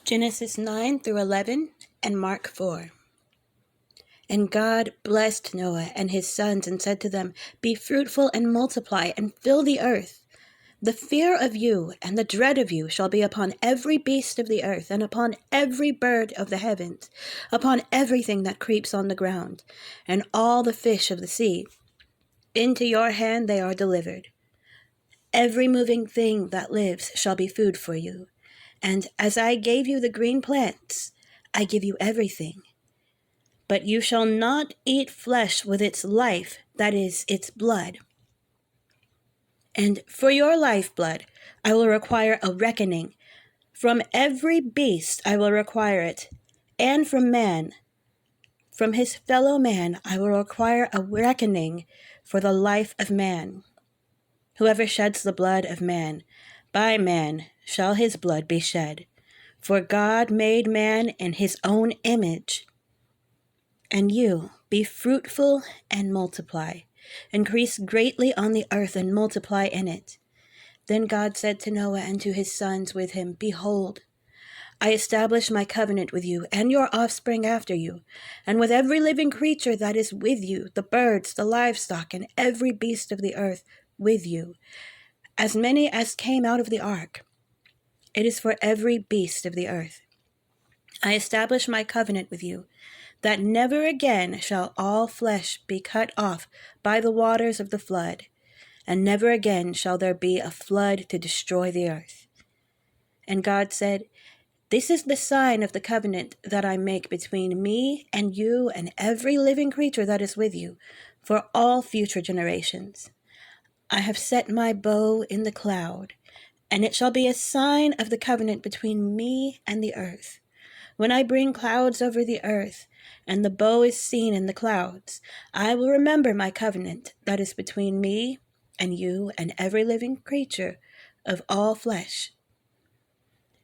Genesis 9 through 11 and Mark 4. And God blessed Noah and his sons and said to them, Be fruitful and multiply and fill the earth. The fear of you and the dread of you shall be upon every beast of the earth and upon every bird of the heavens, upon everything that creeps on the ground, and all the fish of the sea. Into your hand they are delivered. Every moving thing that lives shall be food for you. And as I gave you the green plants, I give you everything. But you shall not eat flesh with its life, that is, its blood. And for your lifeblood, I will require a reckoning. From every beast I will require it, and from man, from his fellow man, I will require a reckoning for the life of man. Whoever sheds the blood of man, by man shall his blood be shed. For God made man in his own image. And you, be fruitful and multiply. Increase greatly on the earth and multiply in it. Then God said to Noah and to his sons with him, Behold, I establish my covenant with you and your offspring after you, and with every living creature that is with you, the birds, the livestock, and every beast of the earth with you, as many as came out of the ark. It is for every beast of the earth. I establish my covenant with you, that never again shall all flesh be cut off by the waters of the flood, and never again shall there be a flood to destroy the earth. And God said, This is the sign of the covenant that I make between me and you and every living creature that is with you, for all future generations. I have set my bow in the cloud, and it shall be a sign of the covenant between me and the earth. When I bring clouds over the earth, and the bow is seen in the clouds, I will remember my covenant that is between me and you and every living creature of all flesh.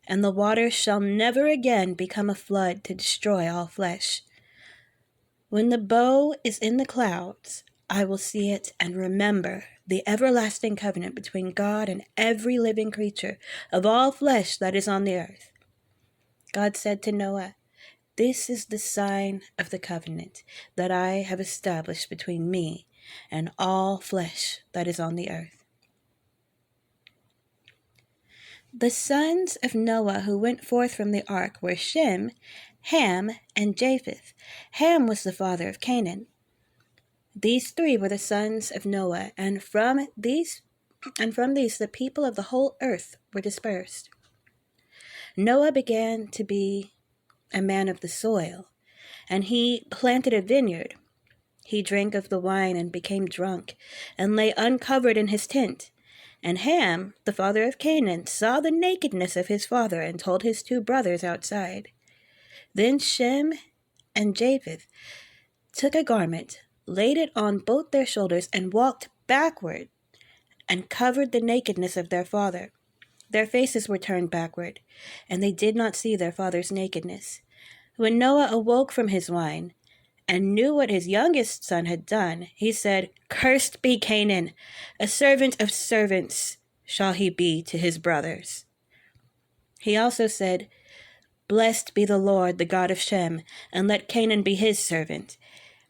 And the waters shall never again become a flood to destroy all flesh. When the bow is in the clouds, I will see it and remember the everlasting covenant between God and every living creature of all flesh that is on the earth. God said to Noah, This is the sign of the covenant that I have established between me and all flesh that is on the earth. The sons of Noah who went forth from the ark were Shem, Ham, and Japheth. Ham was the father of Canaan. These three were the sons of Noah, and from these the people of the whole earth were dispersed. Noah began to be a man of the soil, and he planted a vineyard. He drank of the wine and became drunk, and lay uncovered in his tent. And Ham, the father of Canaan, saw the nakedness of his father, and told his two brothers outside. Then Shem and Japheth took a garment, laid it on both their shoulders, and walked backward, and covered the nakedness of their father. Their faces were turned backward, and they did not see their father's nakedness. When Noah awoke from his wine, and knew what his youngest son had done, he said, Cursed be Canaan, a servant of servants shall he be to his brothers. He also said, Blessed be the Lord, the God of Shem, and let Canaan be his servant.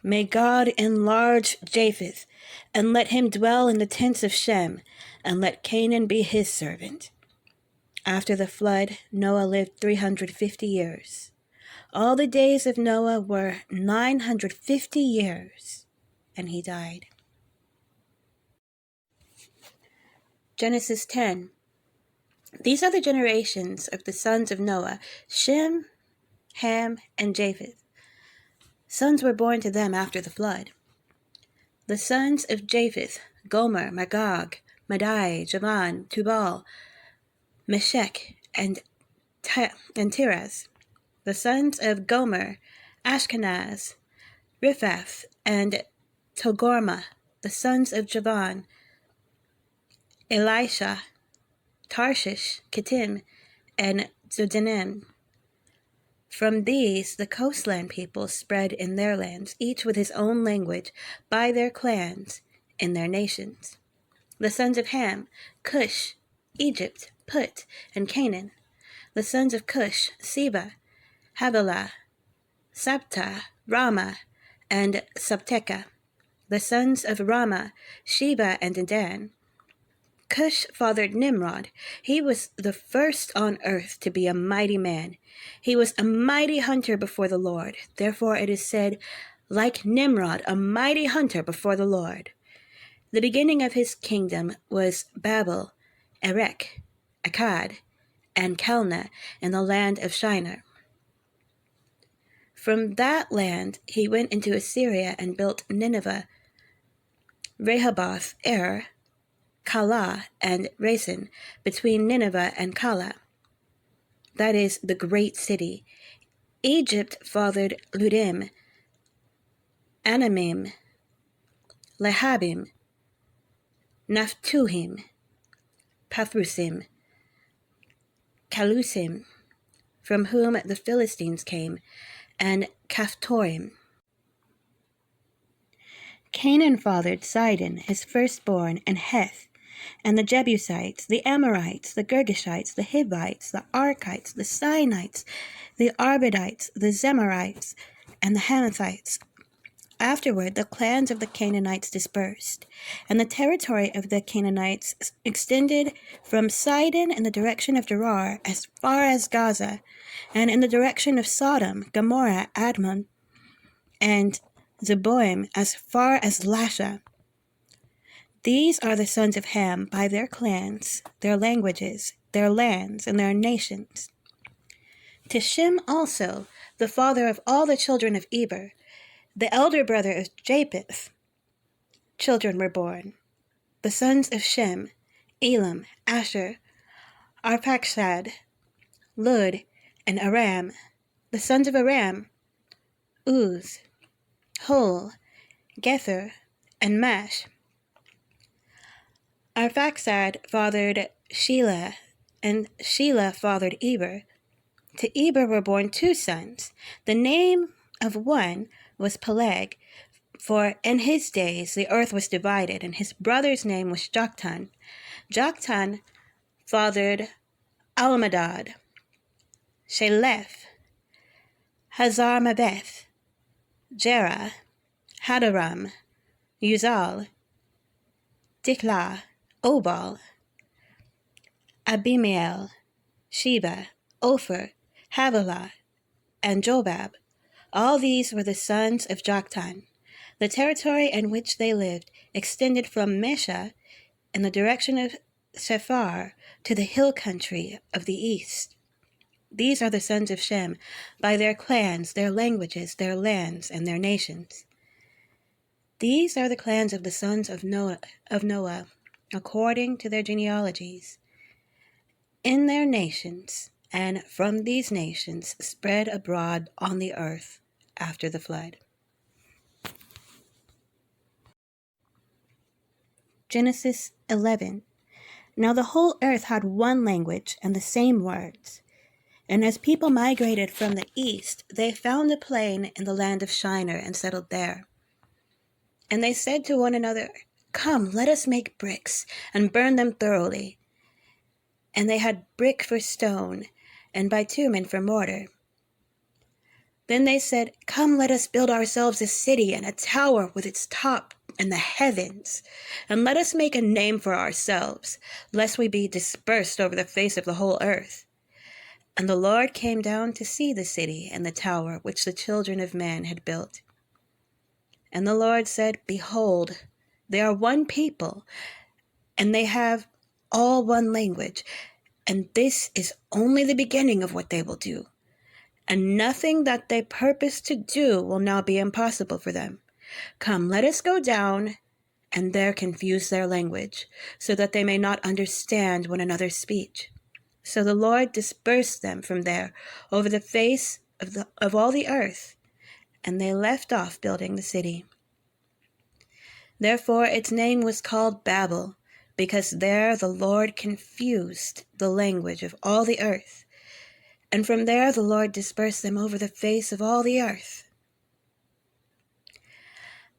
May God enlarge Japheth, and let him dwell in the tents of Shem, and let Canaan be his servant. After the flood, Noah lived 350 years. All the days of Noah were 950 years, and he died. Genesis 10. These are the generations of the sons of Noah, Shem, Ham, and Japheth. Sons were born to them after the flood. The sons of Japheth, Gomer, Magog, Madai, Javan, Tubal, Meshech, and Tiras. The sons of Gomer, Ashkenaz, Riphath, and Togarmah. The sons of Javan, Elisha, Tarshish, Kittim, and Zodanim. From these, the coastland peoples spread in their lands, each with his own language, by their clans, in their nations. The sons of Ham, Cush, Egypt, Put, and Canaan. The sons of Cush, Seba, Havilah, Sabta, Rama, and Sabteka. The sons of Rama, Sheba, and Dedan. Cush fathered Nimrod. He was the first on earth to be a mighty man. He was a mighty hunter before the Lord. Therefore it is said, like Nimrod, a mighty hunter before the Lord. The beginning of his kingdom was Babel, Erech, Akkad, and Calneh in the land of Shinar. From that land he went into Assyria and built Nineveh, Rehoboth, Calah, and Resen, between Nineveh and Calah. That is the great city. Egypt fathered Ludim, Anamim, Lehabim, Naphtuhim, Pathrusim, Calusim, from whom the Philistines came, and Caphtorim. Canaan fathered Sidon, his firstborn, and Heth, and the Jebusites, the Amorites, the Girgashites, the Hivites, the Arkites, the Sinites, the Arvadites, the Zemarites, and the Hamathites. Afterward, the clans of the Canaanites dispersed, and the territory of the Canaanites extended from Sidon in the direction of Gerar as far as Gaza, and in the direction of Sodom, Gomorrah, Admon, and Zeboim as far as Lasha. These are the sons of Ham by their clans, their languages, their lands, and their nations. To Shem also, the father of all the children of Eber, the elder brother of Japheth, children were born. The sons of Shem, Elam, Asher, Arphaxad, Lud, and Aram. The sons of Aram, Uz, Hul, Gether, and Mash. Arphaxad fathered Shelah, and Shelah fathered Eber. To Eber were born two sons. The name of one was Peleg, for in his days the earth was divided, and his brother's name was Joktan. Joktan fathered Almadad, Shelef, Hazarmaveth, Jerah, Hadaram, Uzal, Diklah, Obal, Abimael, Sheba, Ophir, Havilah, and Jobab. All these were the sons of Joktan. The territory in which they lived extended from Mesha in the direction of Sephar to the hill country of the east. These are the sons of Shem by their clans, their languages, their lands, and their nations. These are the clans of the sons of Noah, according to their genealogies, in their nations, and from these nations spread abroad on the earth after the flood. Genesis 11. Now the whole earth had one language and the same words. And as people migrated from the east, they found a plain in the land of Shinar and settled there. And they said to one another, "Come, let us make bricks and burn them thoroughly." And they had brick for stone, and bitumen for mortar. Then they said, "Come, let us build ourselves a city and a tower with its top in the heavens, and let us make a name for ourselves, lest we be dispersed over the face of the whole earth." And the Lord came down to see the city and the tower which the children of man had built. And the Lord said, "Behold, they are one people, and they have all one language, and this is only the beginning of what they will do. And nothing that they purpose to do will now be impossible for them. Come, let us go down and there confuse their language, so that they may not understand one another's speech." So the Lord dispersed them from there over the face of all the earth, and they left off building the city. Therefore its name was called Babel, because there the Lord confused the language of all the earth. And from there the Lord dispersed them over the face of all the earth.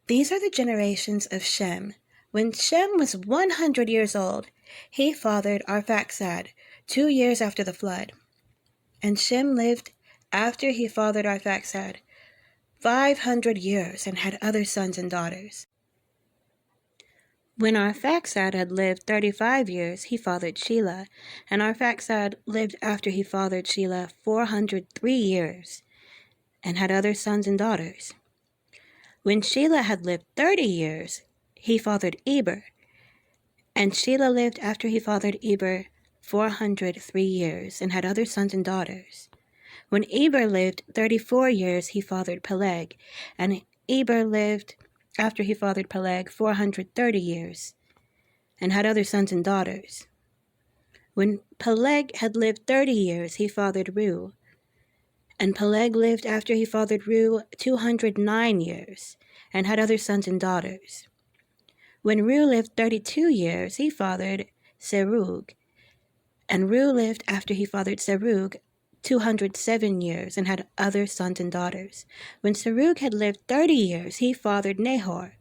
These are the generations of Shem. When Shem was 100 years old, he fathered Arphaxad 2 years after the flood. And Shem lived after he fathered Arphaxad 500 years and had other sons and daughters. When Arphaxad had lived 35 years, he fathered Shelah, and Arphaxad lived after he fathered Shelah 403 years and had other sons and daughters. When Shelah had lived 30 years, he fathered Eber, and Shelah lived after he fathered Eber 403 years and had other sons and daughters. When Eber lived 34 years, he fathered Peleg, and Eber lived after he fathered Peleg 430 years and had other sons and daughters. When Peleg had lived 30 years, he fathered Reu, and Peleg lived after he fathered Reu 209 years and had other sons and daughters. When Reu lived 32 years, he fathered Serug, and Reu lived after he fathered Serug 207 years and had other sons and daughters. When Serug had lived 30 years, he fathered Nahor,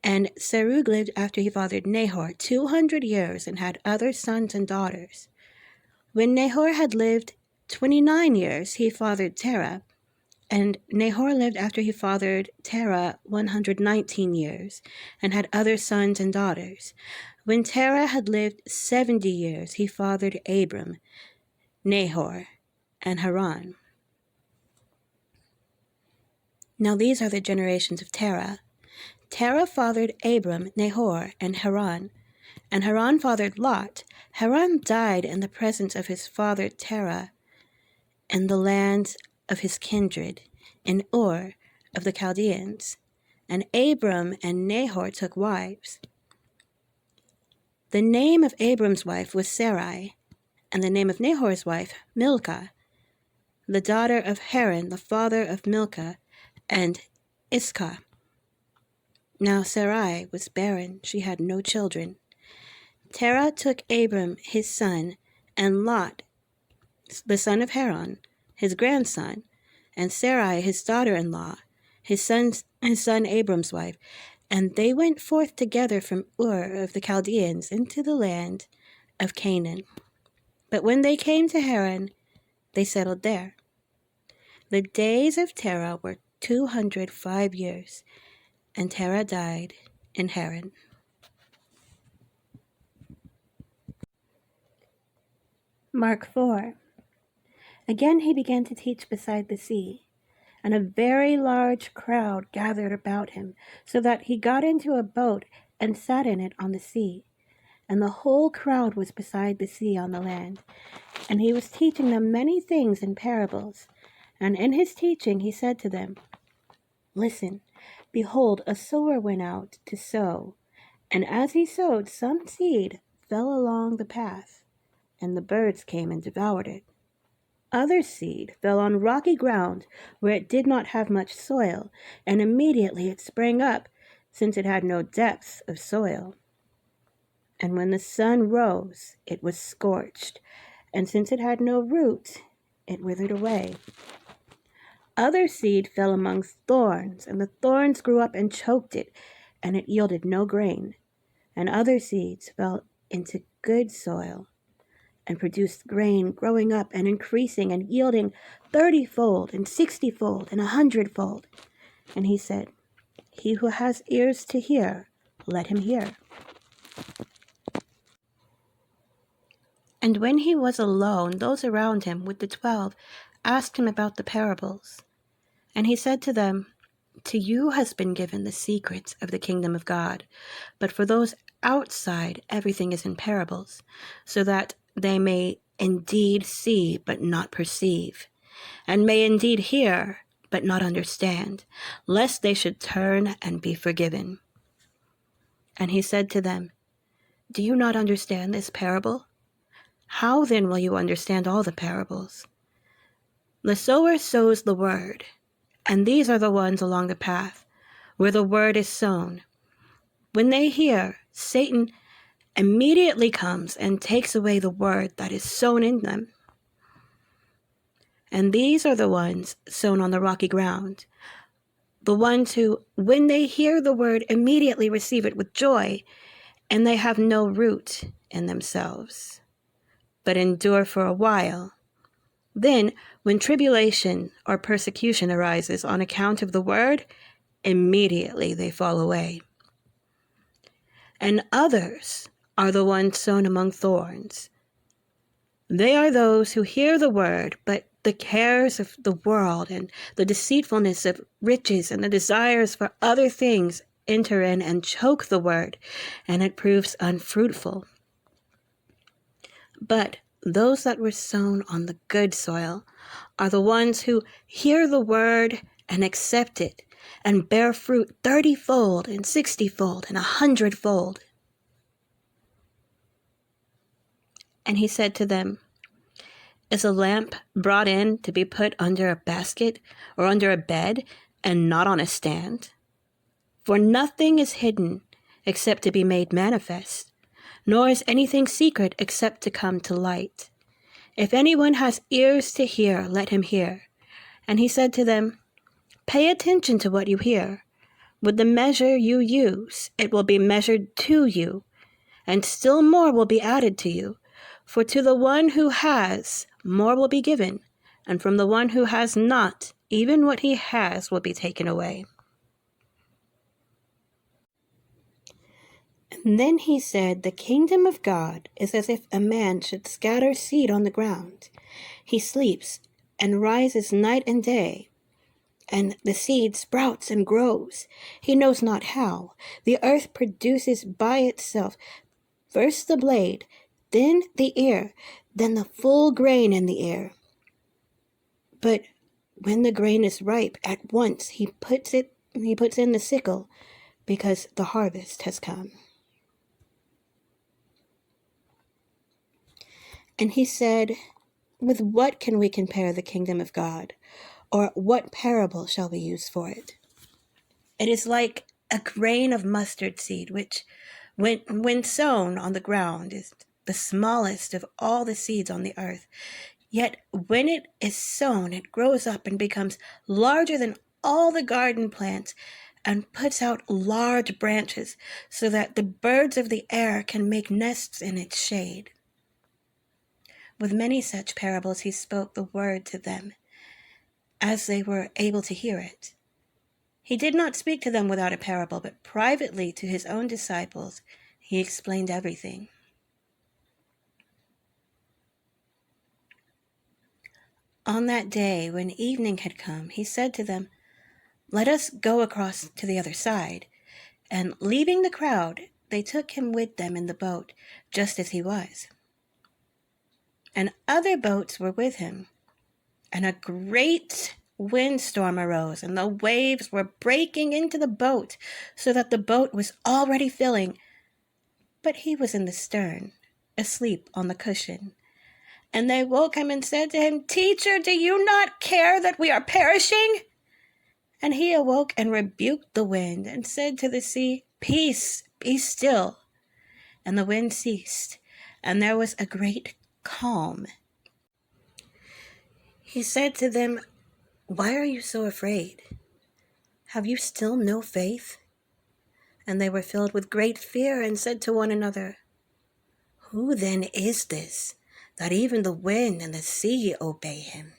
and Serug lived after he fathered Nahor 200 years and had other sons and daughters. When Nahor had lived 29 years, he fathered Terah, and Nahor lived after he fathered Terah 119 years and had other sons and daughters. When Terah had lived 70 years, he fathered Abram, Nahor, and Haran. Now these are the generations of Terah. Terah fathered Abram, Nahor, and Haran fathered Lot. Haran died in the presence of his father Terah in the land of his kindred, in Ur of the Chaldeans. And Abram and Nahor took wives. The name of Abram's wife was Sarai, and the name of Nahor's wife Milcah, the daughter of Haran, the father of Milcah and Iscah. Now Sarai was barren, she had no children. Terah took Abram his son, and Lot, the son of Haran, his grandson, and Sarai his daughter-in-law, his son Abram's wife, and they went forth together from Ur of the Chaldeans into the land of Canaan. But when they came to Haran, they settled there. The days of Terah were 205 years, and Terah died in Haran. Mark 4. Again he began to teach beside the sea, and a very large crowd gathered about him, so that he got into a boat and sat in it on the sea. And the whole crowd was beside the sea on the land. And he was teaching them many things in parables. And in his teaching he said to them, Listen, behold, a sower went out to sow. And as he sowed, some seed fell along the path, and the birds came and devoured it. Other seed fell on rocky ground, where it did not have much soil, and immediately it sprang up, since it had no depth of soil. And when the sun rose, it was scorched, and since it had no root, it withered away. Other seed fell among thorns, and the thorns grew up and choked it, and it yielded no grain. And other seeds fell into good soil, and produced grain, growing up and increasing, and yielding 30-fold, and 60-fold, and 100-fold. And he said, He who has ears to hear, let him hear. And when he was alone, those around him with the 12 asked him about the parables. And he said to them, To you has been given the secrets of the kingdom of God, but for those outside everything is in parables, so that they may indeed see but not perceive, and may indeed hear but not understand, lest they should turn and be forgiven. And he said to them, Do you not understand this parable? How then will you understand all the parables? The sower sows the word, and these are the ones along the path, where the word is sown. When they hear, Satan immediately comes and takes away the word that is sown in them. And these are the ones sown on the rocky ground, the ones who, when they hear the word, immediately receive it with joy, and they have no root in themselves, but endure for a while. Then, when tribulation or persecution arises on account of the word, immediately they fall away. And others are the ones sown among thorns. They are those who hear the word, but the cares of the world and the deceitfulness of riches and the desires for other things enter in and choke the word, and it proves unfruitful. But those that were sown on the good soil are the ones who hear the word and accept it and bear fruit 30-fold and 60-fold and 100-fold. And he said to them, Is a lamp brought in to be put under a basket or under a bed and not on a stand? For nothing is hidden except to be made manifest, nor is anything secret except to come to light. If anyone has ears to hear, let him hear. And he said to them, Pay attention to what you hear. With the measure you use, it will be measured to you, and still more will be added to you. For to the one who has, more will be given, and from the one who has not, even what he has will be taken away. And then he said, The kingdom of God is as if a man should scatter seed on the ground. He sleeps and rises night and day, and the seed sprouts and grows. He knows not how. The earth produces by itself first the blade, then the ear, then the full grain in the ear. But when the grain is ripe, at once he puts in the sickle, because the harvest has come. And he said, With what can we compare the kingdom of God? Or what parable shall we use for it? It is like a grain of mustard seed, which, when sown on the ground, is the smallest of all the seeds on the earth. Yet when it is sown, it grows up and becomes larger than all the garden plants and puts out large branches so that the birds of the air can make nests in its shade. With many such parables he spoke the word to them, as they were able to hear it. He did not speak to them without a parable, but privately to his own disciples he explained everything. On that day, when evening had come, he said to them, Let us go across to the other side. And leaving the crowd, they took him with them in the boat, just as he was. And other boats were with him. And a great windstorm arose, and the waves were breaking into the boat, so that the boat was already filling. But he was in the stern, asleep on the cushion. And they woke him and said to him, Teacher, do you not care that we are perishing? And he awoke and rebuked the wind and said to the sea, Peace, be still. And the wind ceased, and there was a great calm. He said to them, Why are you so afraid? Have you still no faith? And they were filled with great fear and said to one another, Who then is this, that even the wind and the sea obey him?